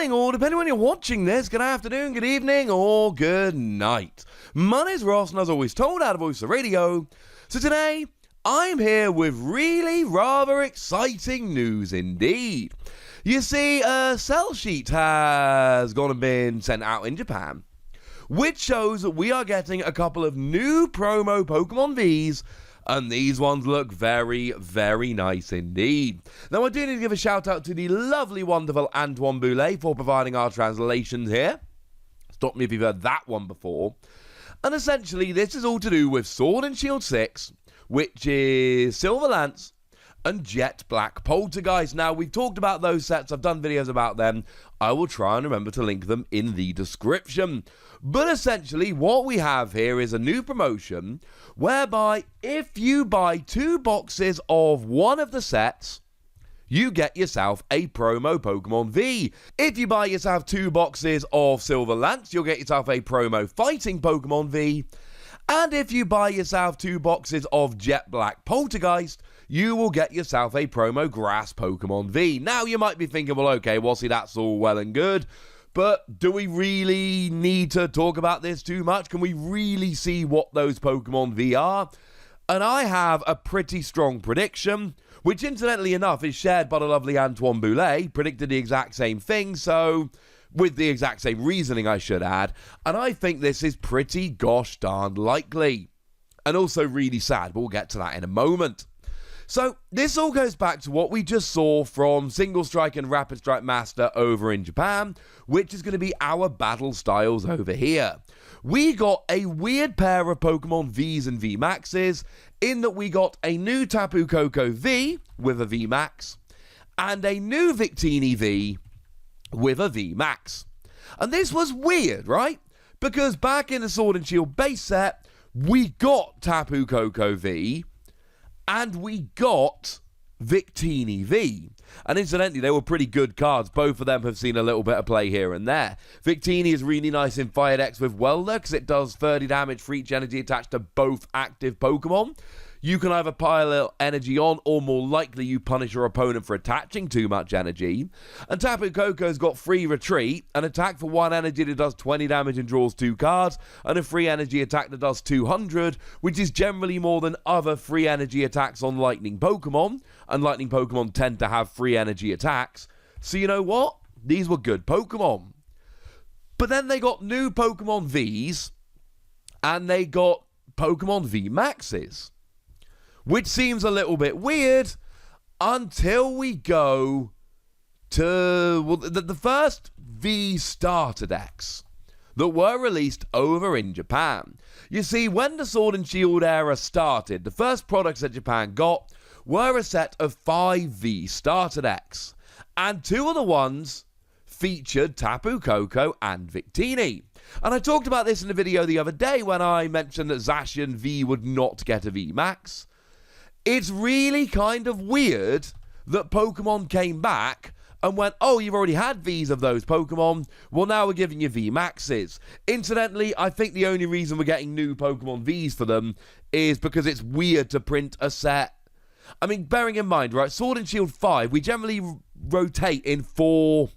morning, or depending when you're watching this, good afternoon, good evening, or good night. My name's Ross, and as always told, out of Voice of Radio. So today, I'm here with really rather exciting news indeed. You see, a sell sheet has gone and been sent out in Japan, which shows that we are getting a couple of new promo Pokemon Vs, and these ones look very, very nice indeed. Now, I do need to give a shout out to the lovely, wonderful Antoine Boulet for providing our translations here. Stop me if you've heard that one before. And essentially, this is all to do with Sword and Shield 6, which is Silver Lance and Jet Black Poltergeist. Now, we've talked about those sets. I've done videos about them. I will try and remember to link them in the description. But essentially, what we have here is a new promotion whereby if you buy 2 boxes of one of the sets, you get yourself a promo Pokemon V. If you buy yourself 2 boxes of Silver Lance, you'll get yourself a promo Fighting Pokemon V. And if you buy yourself 2 boxes of Jet Black Poltergeist, you will get yourself a promo Grass Pokemon V. Now, you might be thinking, well, okay, see, that's all well and good, but do we really need to talk about this too much? Can we really see what those Pokemon V are? And I have a pretty strong prediction, which incidentally enough is shared by the lovely Antoine Boulet, predicted the exact same thing, so with the exact same reasoning I should add, and I think this is pretty gosh darn likely. And also really sad, but we'll get to that in a moment. So, this all goes back to what we just saw from Single Strike and Rapid Strike Master over in Japan, which is going to be our battle styles over here. We got a weird pair of Pokemon Vs and VMAXs, in that we got a new Tapu Koko V with a VMAX, and a new Victini V with a VMAX. And this was weird, right? Because back in the Sword and Shield base set, we got Tapu Koko V, and we got Victini V. And incidentally, they were pretty good cards. Both of them have seen a little bit of play here and there. Victini is really nice in Fire decks with Welder, because it does 30 damage for each energy attached to both active Pokemon. You can either pile energy on, or more likely you punish your opponent for attaching too much energy. And Tapu Koko's got free retreat, an attack for 1 energy that does 20 damage and draws 2 cards, and a free energy attack that does 200, which is generally more than other free energy attacks on Lightning Pokemon, and Lightning Pokemon tend to have free energy attacks. So you know what? These were good Pokemon. But then they got new Pokemon Vs, and they got Pokemon V Maxes, which seems a little bit weird until we go to the first V starter decks that were released over in Japan. You see, when the Sword and Shield era started, the first products that Japan got were a set of 5 V starter decks, and 2 of the ones featured Tapu Koko and Victini. And I talked about this in a video the other day when I mentioned that Zacian V would not get a V Max. It's really kind of weird that Pokemon came back and went, oh, you've already had Vs of those Pokemon, well, now we're giving you V Maxes. Incidentally, I think the only reason we're getting new Pokemon Vs for them is because it's weird to print a set. I mean, bearing in mind, right, Sword and Shield 5, we generally rotate in four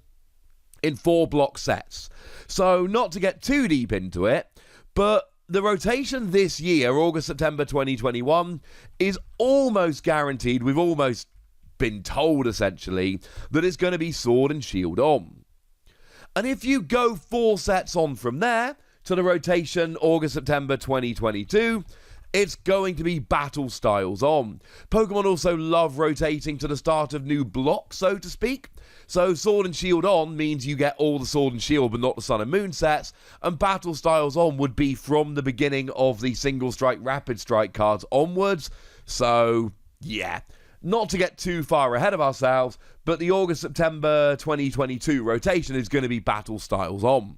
block sets. So, not to get too deep into it, but the rotation this year, August, September 2021, is almost guaranteed. We've almost been told, essentially, that it's going to be Sword and Shield on. And if you go 4 sets on from there to the rotation August, September 2022, it's going to be battle styles on. Pokemon also love rotating to the start of new blocks, so to speak. So Sword and Shield on means you get all the Sword and Shield but not the Sun and Moon sets, and battle styles on would be from the beginning of the Single Strike, Rapid Strike cards onwards. So, yeah. Not to get too far ahead of ourselves, but the August-September 2022 rotation is going to be battle styles on.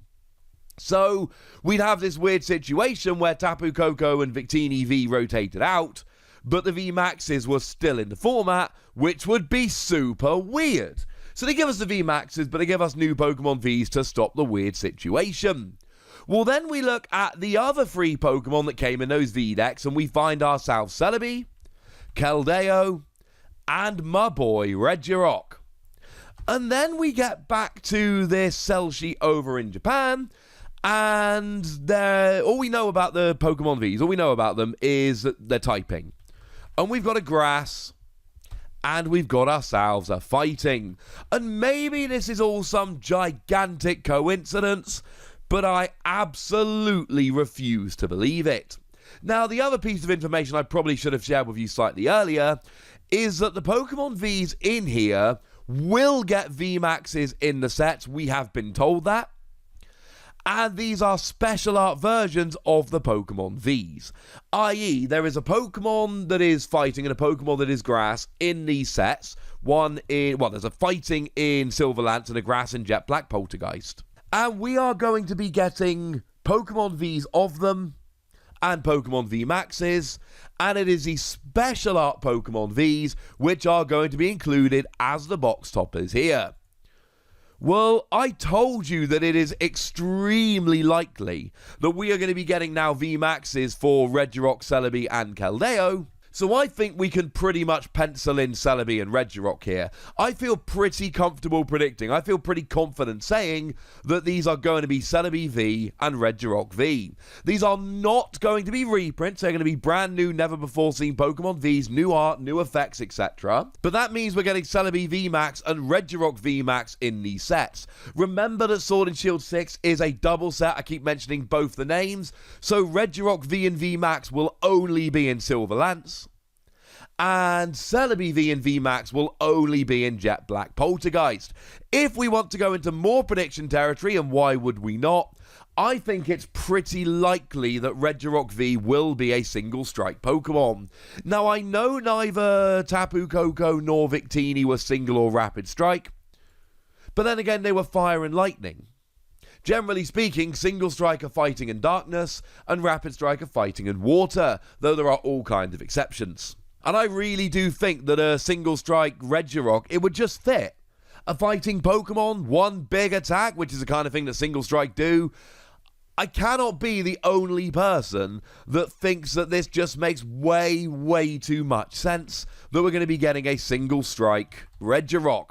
So, we'd have this weird situation where Tapu Koko and Victini V rotated out, but the V Maxes were still in the format, which would be super weird. So they give us the V Maxes, but they give us new Pokemon Vs to stop the weird situation. Well, then we look at the other 3 Pokemon that came in those V decks, and we find ourselves Celebi, Keldeo, and my boy Regirock. And then we get back to this sell sheet over in Japan, and all we know about the Pokemon Vs, all we know about them is that they're typing. And we've got a grass, and we've got ourselves a fighting. And maybe this is all some gigantic coincidence, but I absolutely refuse to believe it. Now, the other piece of information I probably should have shared with you slightly earlier is that the Pokemon Vs in here will get VMAXs in the sets. We have been told that. And these are special art versions of the Pokemon Vs. I.e., there is a Pokemon that is fighting and a Pokemon that is grass in these sets. There's a fighting in Silver Lance and a grass in Jet Black Poltergeist. And we are going to be getting Pokemon Vs of them and Pokemon VMAXs, and it is the special art Pokemon Vs which are going to be included as the box toppers here. Well, I told you that it is extremely likely that we are going to be getting now VMAXs for Regirock, Celebi, and Keldeo. So I think we can pretty much pencil in Celebi and Regirock here. I feel pretty comfortable predicting, I feel pretty confident saying that these are going to be Celebi V and Regirock V. These are not going to be reprints, they're going to be brand new, never before seen Pokemon Vs, new art, new effects, etc. But that means we're getting Celebi VMAX and Regirock VMAX in these sets. Remember that Sword and Shield 6 is a double set, I keep mentioning both the names, so Regirock V and VMAX will only be in Silver Lance. And Celebi V and VMAX will only be in Jet Black Poltergeist. If we want to go into more prediction territory, and why would we not, I think it's pretty likely that Regirock V will be a single strike Pokemon. Now, I know neither Tapu Koko nor Victini were single or rapid strike, but then again, they were fire and lightning. Generally speaking, single strike are fighting in darkness, and rapid strike are fighting in water, though there are all kinds of exceptions. And I really do think that a single strike Regirock, it would just fit. A fighting Pokemon, one big attack, which is the kind of thing that single strike do. I cannot be the only person that thinks that this just makes way, way too much sense that we're going to be getting a single strike Regirock.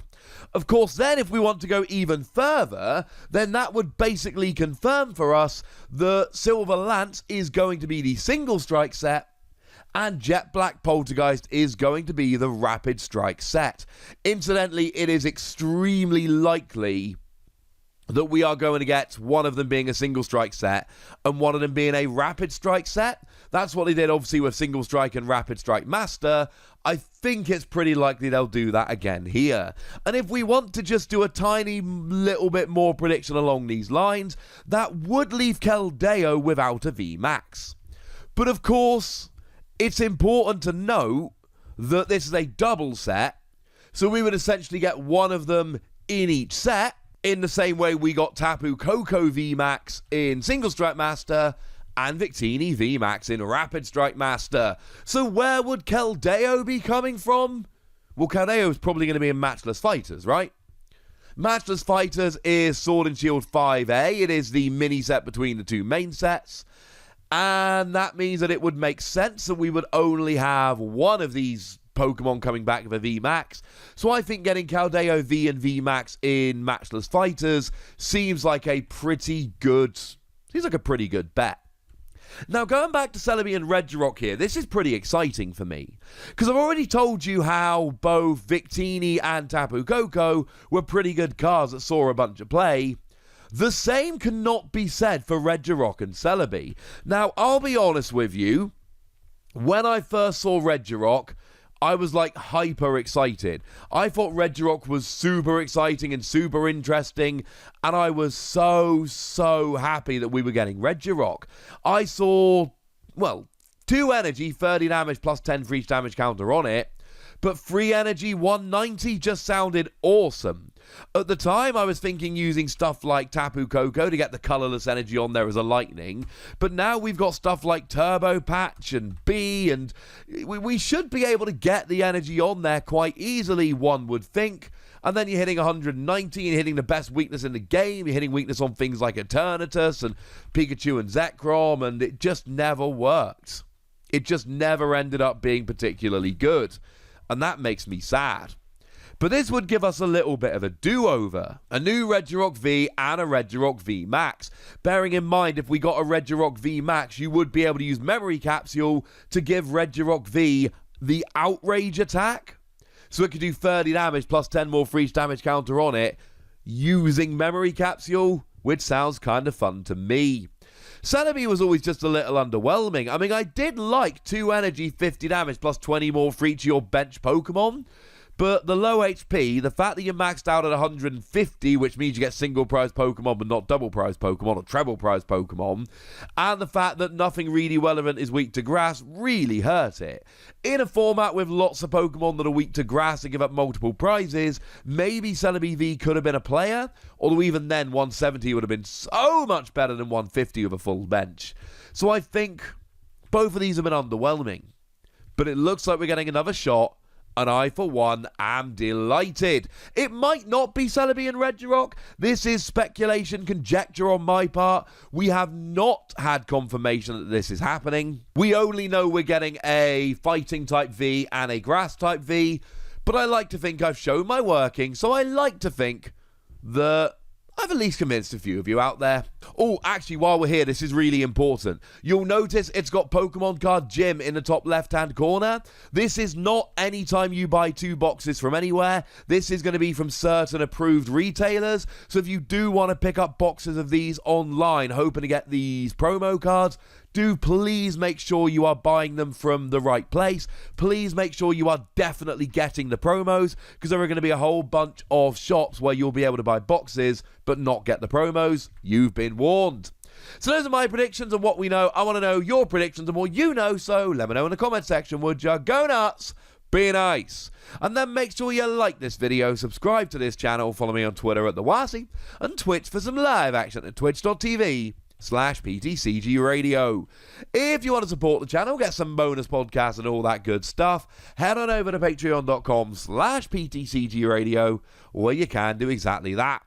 Of course, then if we want to go even further, then that would basically confirm for us that Silver Lance is going to be the single strike set, and Jet Black Poltergeist is going to be the Rapid Strike set. Incidentally, it is extremely likely that we are going to get one of them being a single strike set and one of them being a Rapid Strike set. That's what they did, obviously, with Single Strike and Rapid Strike Master. I think it's pretty likely they'll do that again here. And if we want to just do a tiny little bit more prediction along these lines, that would leave Keldeo without a VMAX. But of course, it's important to note that this is a double set, so we would essentially get one of them in each set, in the same way we got Tapu Koko VMAX in Single Strike Master and Victini VMAX in Rapid Strike Master. So where would Keldeo be coming from? Well, Keldeo is probably going to be in Matchless Fighters, right? Matchless Fighters is Sword and Shield 5A. It is the mini set between the two main sets. And that means that it would make sense that we would only have one of these Pokemon coming back with a VMAX. So I think getting Keldeo V and VMAX in Matchless Fighters seems like a pretty good bet. Now, going back to Celebi and Regirock here, this is pretty exciting for me, because I've already told you how both Victini and Tapu Koko were pretty good cards that saw a bunch of play. The same cannot be said for Regirock and Celebi. Now, I'll be honest with you, when I first saw Regirock, I was like hyper excited. I thought Regirock was super exciting and super interesting, and I was so happy that we were getting Regirock. I saw, 2 energy, 30 damage plus 10 for each damage counter on it, but 3 energy, 190 just sounded awesome. At the time, I was thinking using stuff like Tapu Koko to get the colourless energy on there as a lightning, but now we've got stuff like Turbo Patch and B, and we should be able to get the energy on there quite easily, one would think. And then you're hitting 190 and hitting the best weakness in the game. You're hitting weakness on things like Eternatus and Pikachu and Zekrom, and it just never worked. It just never ended up being particularly good, and that makes me sad. But this would give us a little bit of a do-over. A new Regirock V and a Regirock V Max. Bearing in mind, if we got a Regirock V Max, you would be able to use Memory Capsule to give Regirock V the Outrage attack. So it could do 30 damage plus 10 more for each damage counter on it using Memory Capsule, which sounds kind of fun to me. Celebi was always just a little underwhelming. I mean, I did like 2 energy, 50 damage plus 20 more for each of your bench Pokemon. But the low HP, the fact that you're maxed out at 150, which means you get single prize Pokemon but not double prize Pokemon or treble prize Pokemon, and the fact that nothing really relevant is weak to grass really hurt it. In a format with lots of Pokemon that are weak to grass and give up multiple prizes, maybe Celebi V could have been a player, although even then 170 would have been so much better than 150 with a full bench. So I think both of these have been underwhelming. But it looks like we're getting another shot, and I, for one, am delighted. It might not be Celebi and Regirock. This is speculation, conjecture on my part. We have not had confirmation that this is happening. We only know we're getting a Fighting type V and a Grass type V, but I like to think I've shown my working, so I like to think that I've at least convinced a few of you out there. Oh, actually, while we're here, this is really important. You'll notice it's got Pokemon card Gym in the top left-hand corner. This is not anytime you buy 2 boxes from anywhere. This is going to be from certain approved retailers. So if you do want to pick up boxes of these online, hoping to get these promo cards, do please make sure you are buying them from the right place. Please make sure you are definitely getting the promos, because there are going to be a whole bunch of shops where you'll be able to buy boxes but not get the promos. You've been warned. So those are my predictions and what we know. I want to know your predictions and what you know, so let me know in the comment section, would ya? Go nuts, be nice. And then make sure you like this video, subscribe to this channel, follow me on Twitter at TheWasi, and Twitch for some live action at twitch.tv/PTCG Radio. If you want to support the channel, get some bonus podcasts and all that good stuff, head on over to patreon.com/PTCG Radio, where you can do exactly that.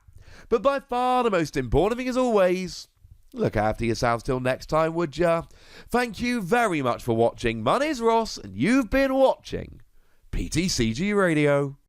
But by far the most important thing, as always, look after yourselves till next time, would ya? Thank you very much for watching. My name's Ross, and you've been watching PTCG Radio.